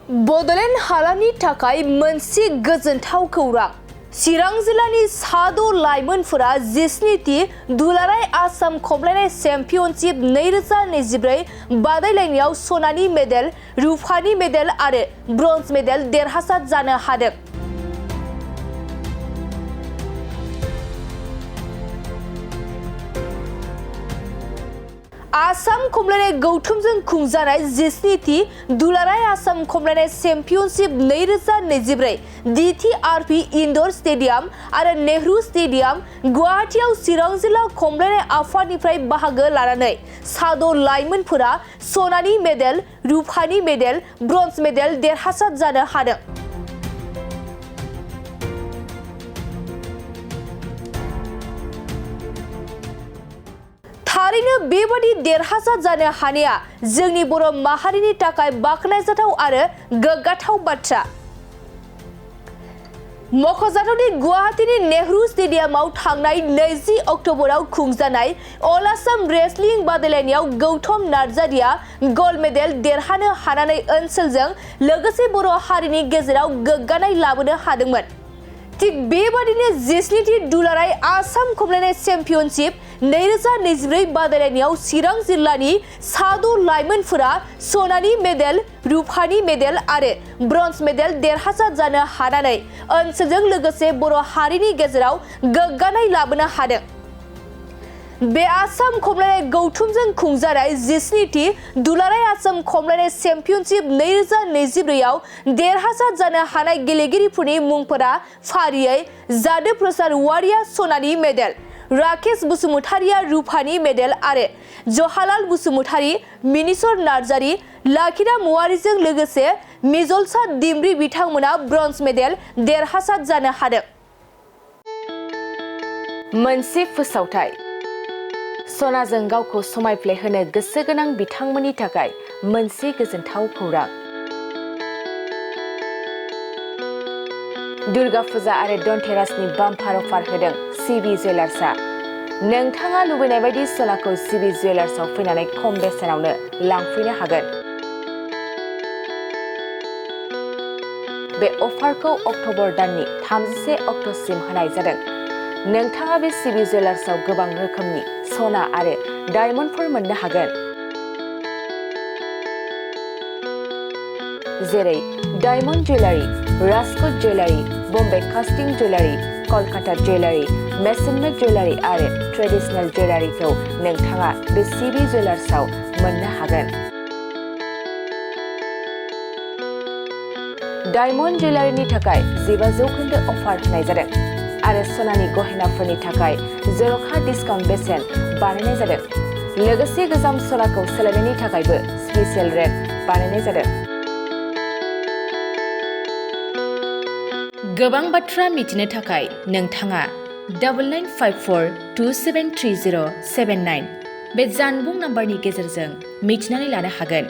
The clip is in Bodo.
बड'लेण्ड हालामनि थाखाय मोनसे गोजोनथाव खौरां। चिरां जिल्लानि साद' लाइमोनफोरा 17थि दुलाराय आसाम खमलायनाय चेम्पियनशिप 2024 बादायलायनायाव सनानि मेडेल, रुफानि मेडेल आरो ब्रन्ज मेडेल देरहासार जानो हादों। आसाम खमलायनाय गौथुमजों खुंजानाय 17थि दुलाराय आसाम खमलायनाय चेम्पियनशिप 2024 DTRP इनडोर स्टेडियाम आरो नेहरू स्टेडियाम गुवाहाटीआव चिरां जिल्ला खमलायनाय आफादनिफ्राय बाहागो लानानै साद' लाइमोनफोरा सनानि मेडेल, रुफानि मेडेल, ब्रन्ज मेडेल देरहासार जानो हादों। थारैनो बेबादि देरहासार जानो हानाया जोंनि बर' माहारिनि थाखाय बाख्नायजाथाव आरो गोग्गाथाव बाथ्रा। मख'जाथावदि गुवाहाटीनि नेहरू स्टेडियामाव थांनाय 20 अक्ट'बराव खुंजानाय अल आसाम रेसलिं बादायलायनायाव गौतम नार्जारिया गल्ड मेडेल देरहानो हानानै ओनसोलजों लोगोसे बर' हारिनि गेजेराव गोग्गानाय लाबोनो हादोंमोन। थिग बेबादिनो 17थि दुलाराय आसाम खमलायनाय चेम्पियनशिप 2024 बादायलायनायाव चिरां जिल्लानि साद' लाइमोनफोरा सनानि मेडेल, रुफानि मेडेल आरो ब्रन्ज मेडेल देरहासार जानो हानानै ओनसोलजों लोगोसे बर' हारिनि गेजेराव गोग्गानाय लाबोनो हादों। बे आसाम खमलायनाय गौथुमजों खुंजानाय 17थि दुलाराय आसाम खमलायनाय चेम्पियनशिप 2024 आव देरहासार जानो हानाय गेलेगिरिफोरनि मुंफोरा फारियै जादु प्रसाद औवारिया सनानि मेडेल, राकेश बसुमतारिया रुफानि मेडेल आरो जहालाल बसुमतारी, मिनिसर नार्जारी, लाखिरा मुवारिजों लोगोसे मिजलसा दिमरि बिथांमोना ब्रन्ज मेडेल देरहासार जानो हादों। मोनसे फोसावथाय। सनाजों गावखौ समायफ्लेहोनो गोसो गोनां बिथांमोननि थाखाय मोनसे गोजोनथाव खौरां। दुर्गा फुजा आरो धनतेरासनि बाम्पार अफार होदों सिबि जुवेलार्सआ। नोंथाङा लुबैनाय बायदि सनाखौ सिबि जुवेलार्सआव फैनानै खम बेसेनावनो लांफैनो हागोन। बे अफारखौ अक्ट'बर दाननि 31 अक्ट'सिम होनाय जादों। नोंथाङा बे सिबि जुवेलार्सआव गोबां रोखोमनि सना आरो डायमन्डफोर मोननो हागोन, जेरै diamond jewellery, Rajkot jewellery, Bombay कास्टिं जुवेलारि, कलकाता जुवेलारि, मेसिन मेड जुवेलारि आरो ट्रेडिशनेल जुवेलारिखौ नोंथाङा बे सिबि जुवेलार्सआव मोननो हागोन। डायमन्ड जुवेलारिनि थाखाय 15% अफार होनाय जादों आरो सनानि गहेनाफोरनि थाखाय जर'खा डिस्काउन्ट बेसेन बानायनाय जादों। लोगोसे गोजाम सनाखौ सोलायनायनि थाखायबो स्पेशेल रेट बानायनाय जादों। गोबां बाथ्रा मिथिनो थाखाय नोंथाङा 9954273079 बे जानबुं नाम्बारनि गेजेरजों मिथिनानै लानो हागोन।